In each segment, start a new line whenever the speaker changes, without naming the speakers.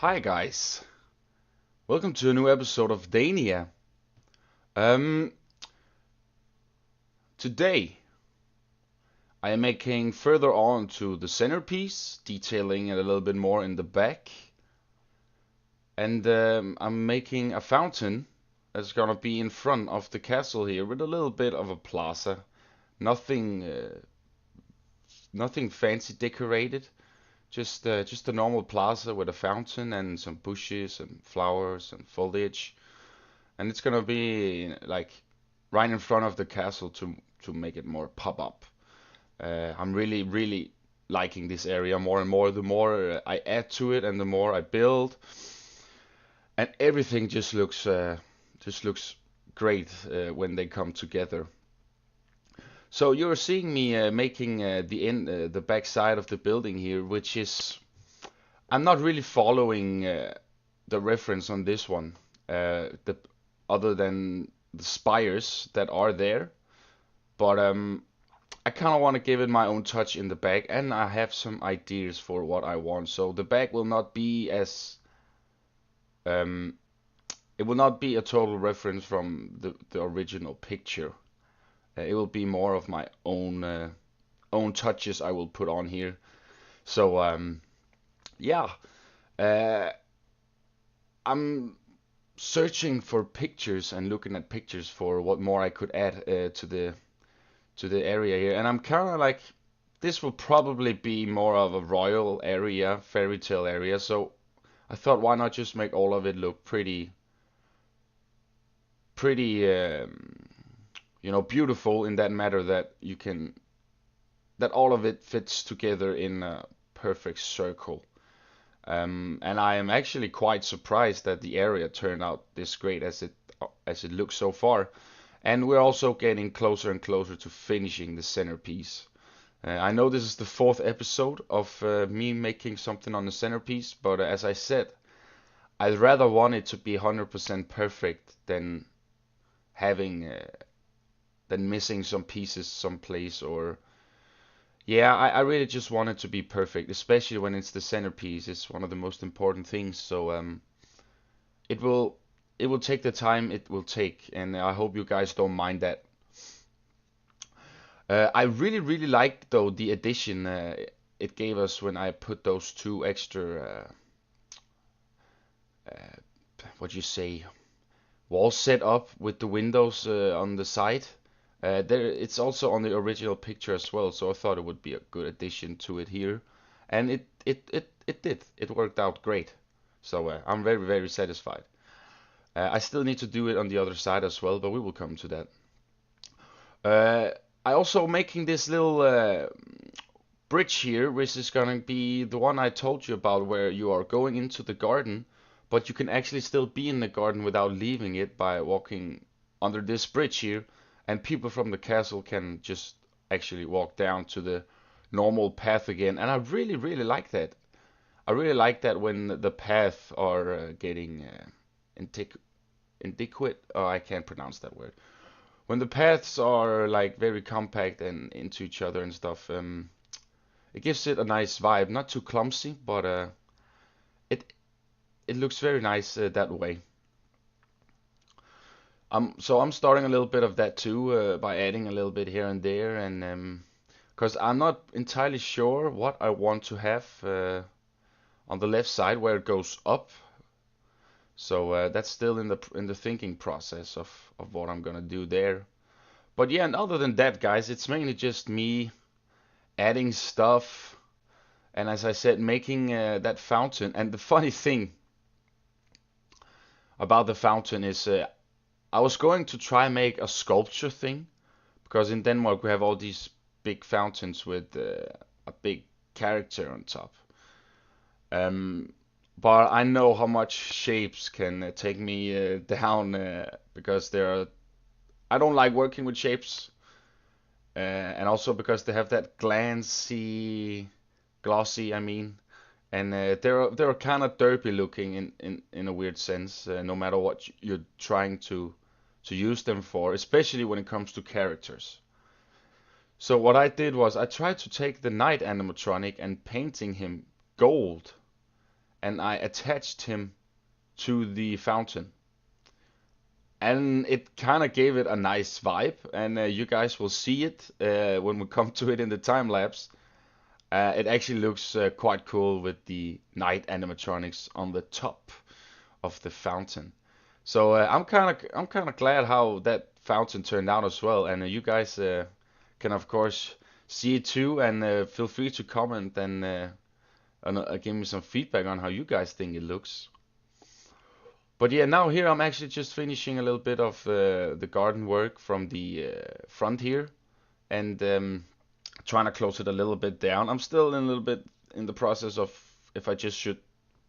Hi guys, welcome to a new episode of DANIA. Um, Today I am making further on to the centerpiece, detailing it a little bit more in the back, and I'm making a fountain that's gonna be in front of the castle here with a little bit of a plaza. Nothing, nothing fancy decorated, just a normal plaza with a fountain and some bushes and flowers and foliage. And it's gonna be like right in front of the castle to make it more pop up. I'm really liking this area more and more. The more I add to it, and the more I build, and everything just looks great when they come together. So you're seeing me making the back side of the building here, which is I'm not really following the reference on this one, the other than the spires that are there. But I kind of want to give it my own touch in the back, and I have some ideas for what I want. So the back will not be as um, it will not be a total reference from the original picture. It will be more of my own touches I will put on here. So yeah, uh, I'm searching for pictures and looking at pictures for what more I could add to the area here, and I'm kind of like this will probably be more of a royal area, fairy tale area. So I thought, why not just make all of it look pretty, beautiful in that matter that you can that all of it fits together in a perfect circle. And I am actually quite surprised that the area turned out this great as it looks so far. And we're also getting closer and closer to finishing the centerpiece. I know this is the fourth episode of me making something on the centerpiece, but as I said, I'd rather want it to be 100% perfect having than missing some pieces someplace. Or yeah, I really just want it to be perfect, especially when it's the centerpiece. It's one of the most important things. So it will it will take the time it will take, and I hope you guys don't mind that. I really liked though the addition it gave us when I put those two extra what you say walls set up with the windows on the side. It's also on the original picture as well, so I thought it would be a good addition to it here, and it did. It worked out great. So I'm very satisfied. I still need to do it on the other side as well, but we will come to that. Uh, I also making this little bridge here, which is gonna be the one I told you about, where you are going into the garden, but you can actually still be in the garden without leaving it by walking under this bridge here, and people from the castle can just actually walk down to the normal path again. And I really like that. I really like that when the paths are getting indic indiquate. Oh, I can't pronounce that word. When the paths are like very compact and into each other and stuff, it gives it a nice vibe. Not too clumsy, but it it looks very nice that way. So I'm starting a little bit of that too by adding a little bit here and there, and because I'm not entirely sure what I want to have on the left side where it goes up. So that's still in the thinking process of what I'm gonna do there. But yeah, and other than that, guys, it's mainly just me adding stuff, and as I said, making that fountain. And the funny thing about the fountain is I was going to try make a sculpture thing because in Denmark we have all these big fountains with a big character on top. Um, but I know how much shapes can take me down because I don't like working with shapes, and also because they have that glossy, I mean, and they're kind of derpy looking in a weird sense, no matter what you're trying to use them for, especially when it comes to characters. So what I did was I tried to take the knight animatronic and painting him gold, and I attached him to the fountain. And it kind of gave it a nice vibe, and you guys will see it when we come to it in the time lapse. It actually looks quite cool with the night animatronics on the top of the fountain. So I'm kind of glad how that fountain turned out as well, and you guys can of course see it too, and feel free to comment and give me some feedback on how you guys think it looks. But yeah, now here I'm actually just finishing a little bit of the garden work from the front here, and trying to close it a little bit down. I'm still in a little bit in the process of if I just should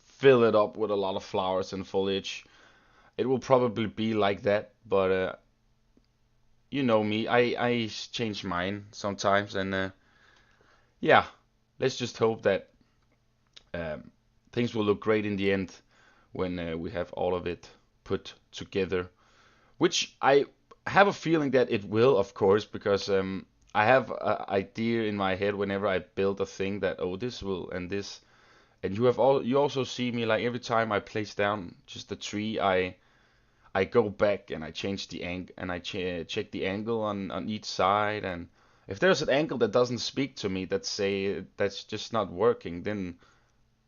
fill it up with a lot of flowers and foliage. It will probably be like that, but you know me, I change mine sometimes, and yeah, let's just hope that things will look great in the end when we have all of it put together. Which I have a feeling that it will, of course, because I have an idea in my head whenever I build a thing that, oh, this will and this, and you also see me like every time I place down just a tree, I go back and I change the angle and I check the angle on each side, and if there's an angle that doesn't speak to me, that say that's just not working, then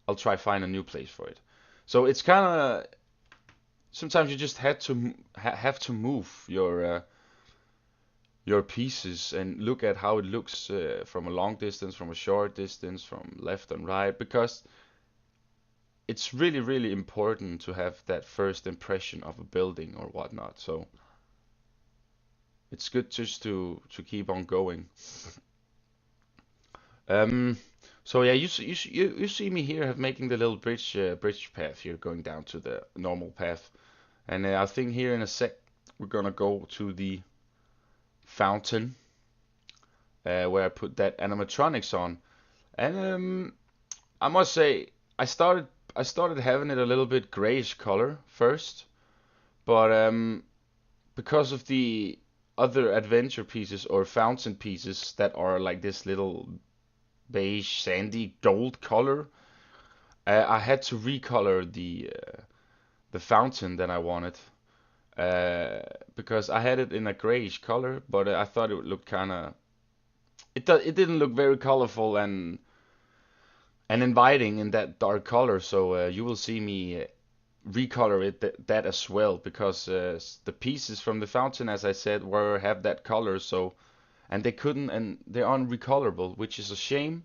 I'll try find a new place for it. So it's kind of sometimes you just have to move your pieces and look at how it looks from a long distance, from a short distance, from left and right, because it's really, really important to have that first impression of a building or whatnot. So it's good just to keep on going. So yeah, you see me here have making the little bridge path here going down to the normal path, and I think here in a sec we're gonna go to the fountain where I put that animatronics on, and I must say I started having it a little bit grayish color first, but because of the other adventure pieces or fountain pieces that are like this little beige sandy gold color, I had to recolor the fountain that I wanted, because I had it in a grayish color, but I thought it would look kind of it didn't look very colorful and inviting in that dark color. So you will see me recolor it that as well, because the pieces from the fountain, as I said, have that color. So and they couldn't, and they're unrecolorable, which is a shame.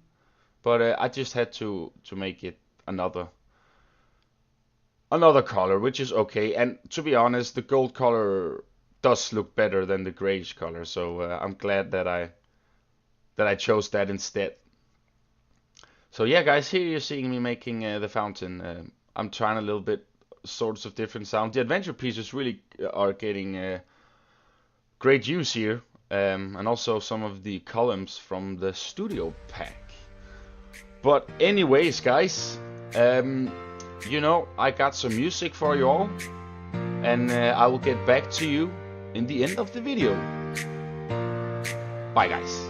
But I just had to make it another color, which is okay. And to be honest, the gold color does look better than the grayish color. So I'm glad that I chose that instead. So yeah, guys, here you're seeing me making the fountain. I'm trying a little bit sorts of different sounds. The adventure pieces really are getting great use here, and also some of the columns from the studio pack. But anyways, guys, you know, I got some music for you all, and I will get back to you in the end of the video. Bye, guys.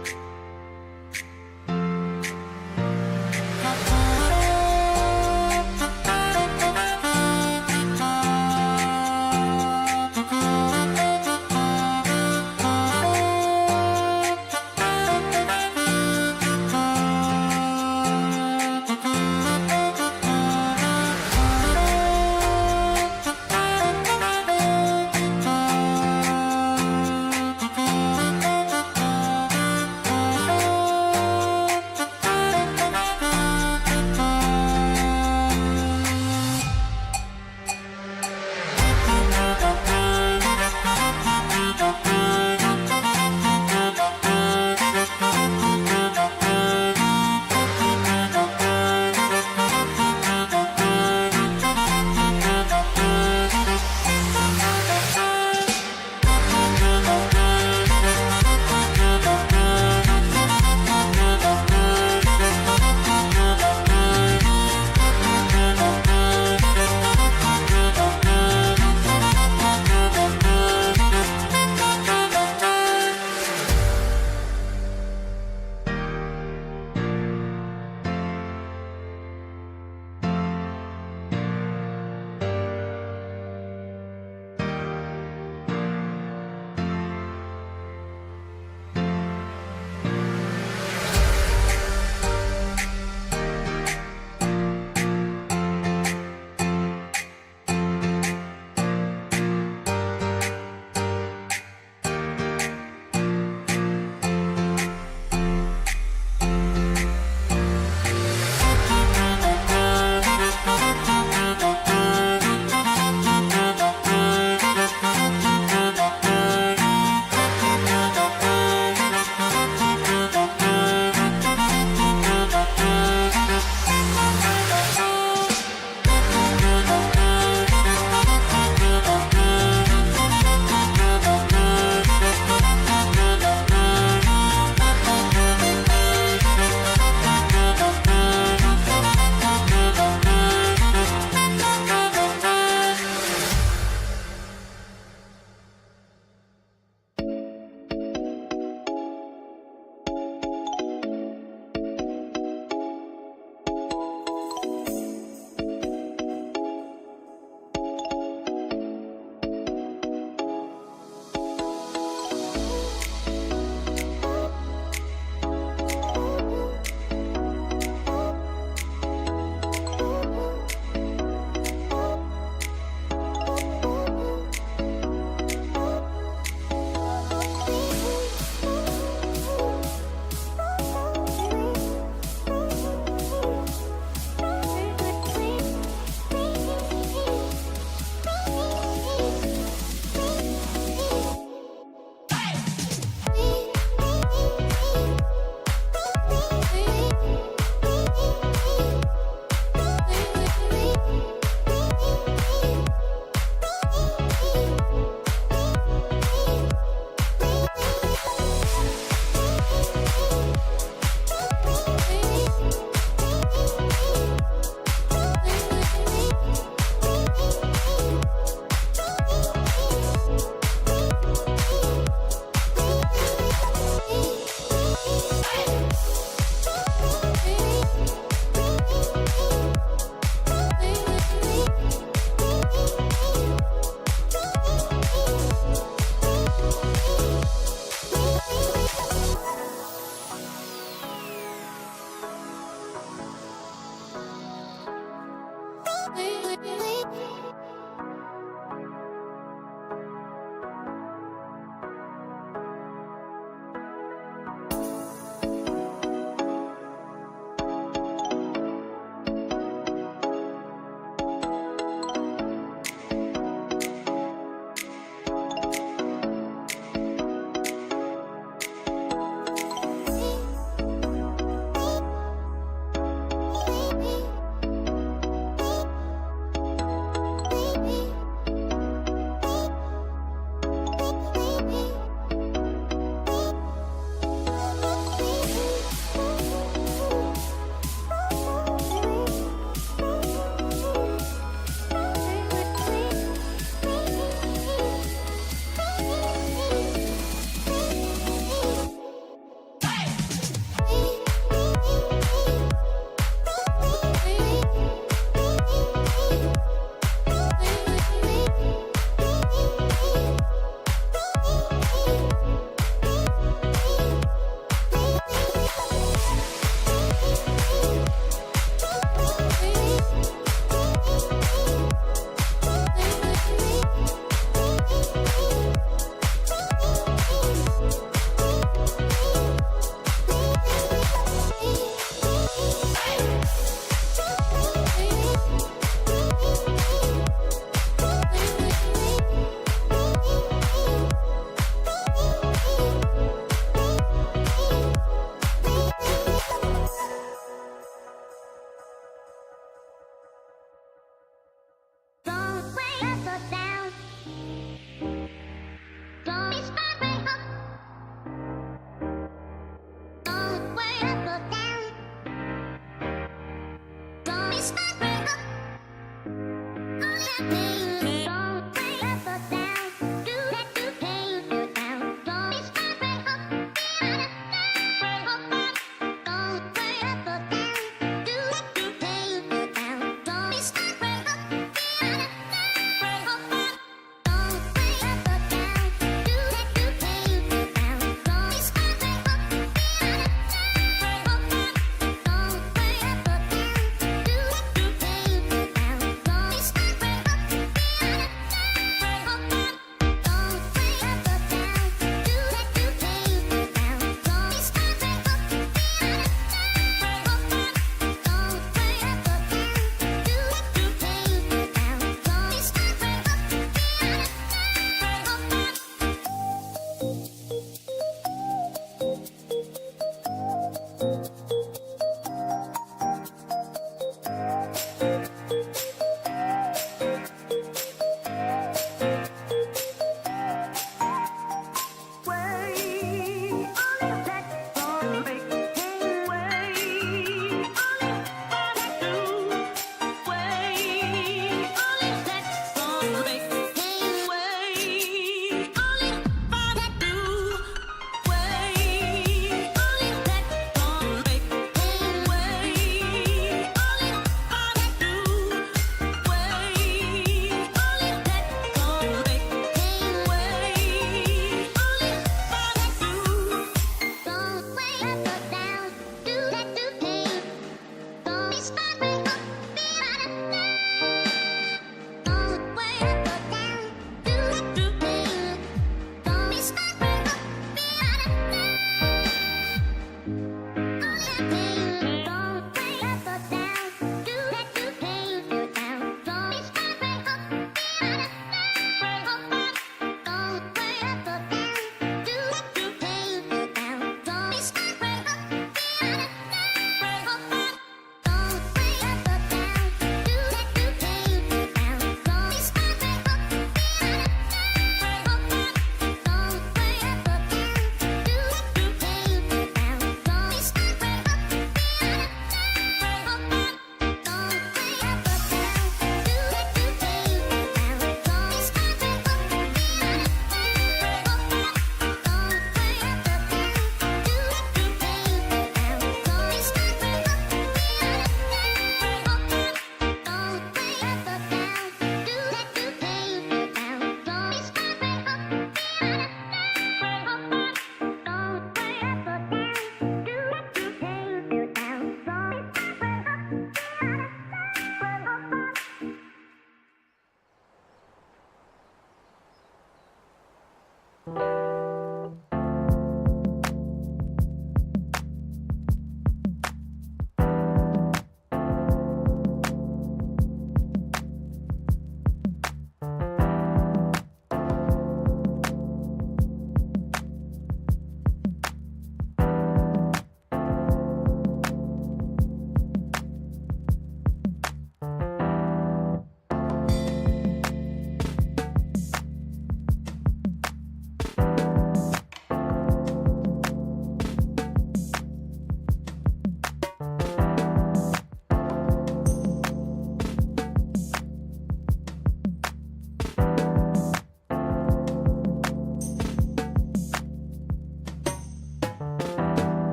Make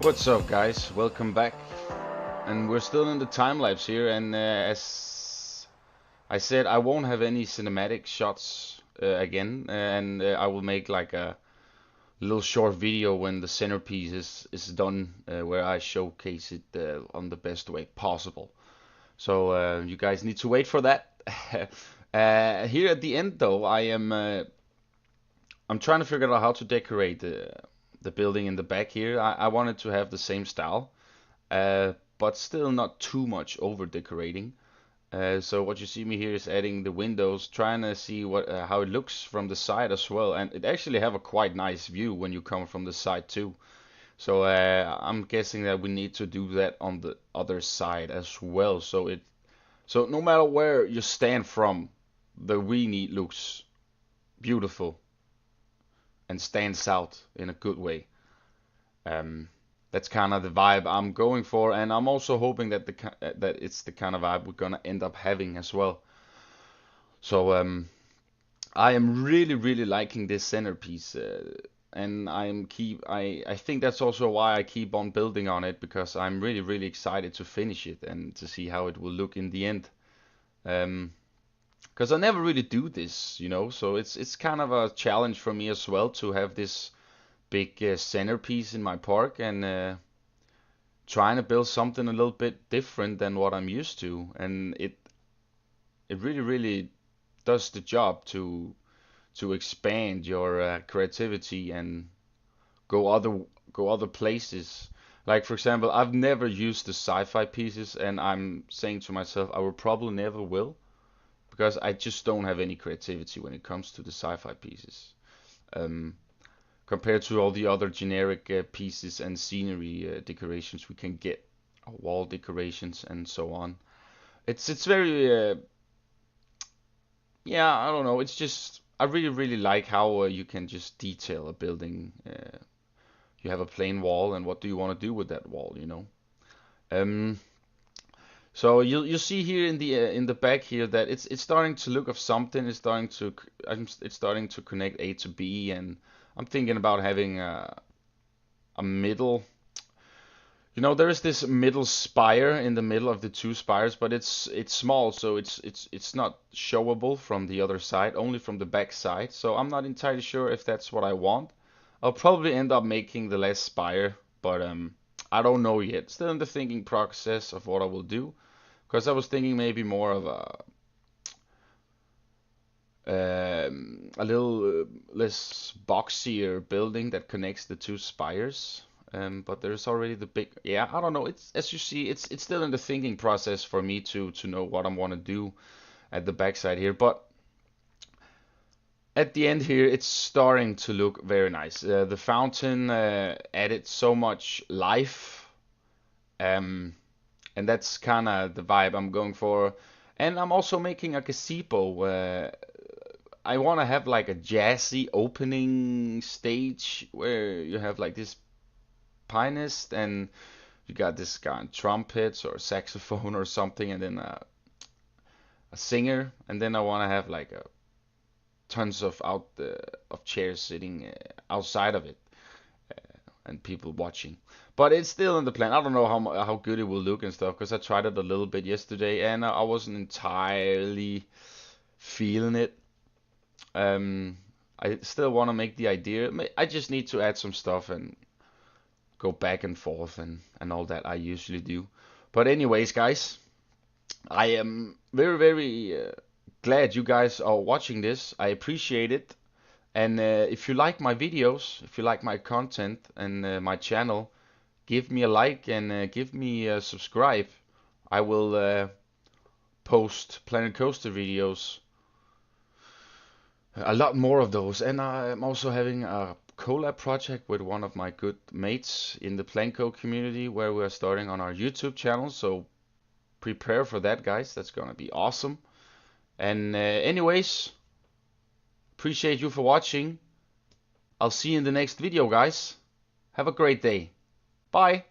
What's up, guys? Welcome back. And we're still in the time lapse here, and as I said, I won't have any cinematic shots again, and I will make like a little short video when the centerpiece is done, where I showcase it on the best way possible. So you guys need to wait for that. Here at the end, though, I'm trying to figure out how to decorate the building in the back here. I wanted to have the same style, but still not too much over decorating. So what you see me here is adding the windows, trying to see how it looks from the side as well, and it actually have a quite nice view when you come from the side too. So I'm guessing that we need to do that on the other side as well. So no matter where you stand from, the weenie looks beautiful and stands out in a good way. That's kind of the vibe I'm going for, and I'm also hoping that that it's the kind of vibe we're gonna end up having as well. So I am really liking this centerpiece, and I think that's also why I keep on building on it, because I'm really excited to finish it and to see how it will look in the end. Because I never really do this, you know, so it's kind of a challenge for me as well to have this big centerpiece in my park, and trying to build something a little bit different than what I'm used to, and it really does the job to expand your creativity and go other places. Like for example, I've never used the sci-fi pieces, and I'm saying to myself I will probably never will, because I just don't have any creativity when it comes to the sci-fi pieces. Um, Compared to all the other generic pieces and scenery decorations we can get, wall decorations and so on. It's very yeah, I don't know. It's just I really like how you can just detail a building. You have a plain wall, and what do you want to do with that wall, you know? Um, so you'll see here in the back here that it's starting to look of something. It's starting to connect A to B, and I'm thinking about having a middle. You know, there is this middle spire in the middle of the two spires, but it's small, so it's not showable from the other side, only from the back side. So I'm not entirely sure if that's what I want. I'll probably end up making the last spire, but I don't know yet. Still in the thinking process of what I will do, because I was thinking maybe more of a little less boxier building that connects the two spires. But there's already the big, yeah, I don't know. It's, as you see, it's still in the thinking process for me to know what I want to do at the backside here. But at the end here, it's starting to look very nice. The fountain added so much life, and that's kind of the vibe I'm going for. And I'm also making a gazebo. I want to have like a jazzy opening stage where you have like this pianist, and you got this guy on trumpets or saxophone or something, and then a singer, and then I want to have like tons of of chairs sitting outside of it, and people watching. But it's still in the plan. I don't know how good it will look and stuff, because I tried it a little bit yesterday, and I wasn't entirely feeling it. I still want to make the idea. I just need to add some stuff and go back and forth and all that I usually do. But anyways, guys, I am very glad you guys are watching this. I appreciate it. And if you like my videos, if you like my content and my channel, give me a like and give me a subscribe. I will post Planet Coaster videos, a lot more of those. And I'm also having a collab project with one of my good mates in the Planco community, where we're starting on our YouTube channel. So prepare for that, guys. That's gonna be awesome. And anyways, appreciate you for watching. I'll see you in the next video, guys. Have a great day. Bye.